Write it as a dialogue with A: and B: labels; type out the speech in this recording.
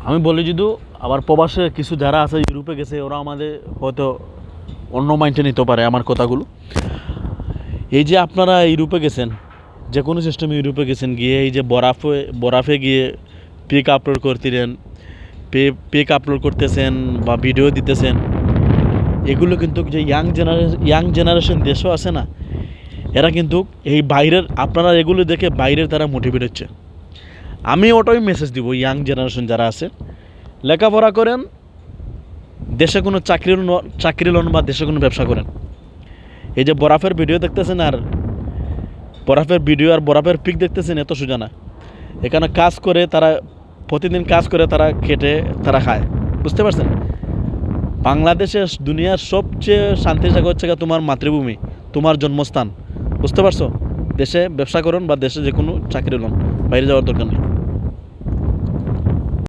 A: আমি বলি যদি আবার প্রবাসে কিছু যারা আছে ইউরোপে গেছে ওরা আমাদের হয়তো অন্য মাইন্ডে নিতে পারে আমার কথাগুলো। এই যে আপনারা ইউরোপে গেছেন, যে কোনো সিস্টেমে ইউরোপে গেছেন, গিয়ে এই যে বরাফে গিয়ে পিক আপলোড করতেছেন, পিক আপলোড করতেছেন বা ভিডিও দিতেছেন, এগুলো কিন্তু যে ইয়াং জেনারেশন দেশও আছে না, এরা কিন্তু এই বাইরের আপনারা এগুলো দেখে বাইরের তারা মোটিভেট হচ্ছে। আমি ওটাই মেসেজ দিব ইয়াং জেনারেশন যারা আছে, লেখাপড়া করেন, দেশে কোনো চাকরি লোন বা দেশে কোনো ব্যবসা করেন। এই যে বরফের ভিডিও দেখতেছেন আর বরফের ভিডিও আর বরফের পিক দেখতেছেন, এত সোজা না। এখানে কাজ করে তারা, প্রতিদিন কাজ করে তারা খেটে তারা খায়, বুঝতে পারছেন? বাংলাদেশে দুনিয়ার সবচেয়ে শান্তির জায়গা হচ্ছে তোমার মাতৃভূমি, তোমার জন্মস্থান, বুঝতে পারছো? দেশে ব্যবসা করুন বা দেশে যে কোনো চাকরি লোন, বাইরে যাওয়ার দরকার নেই।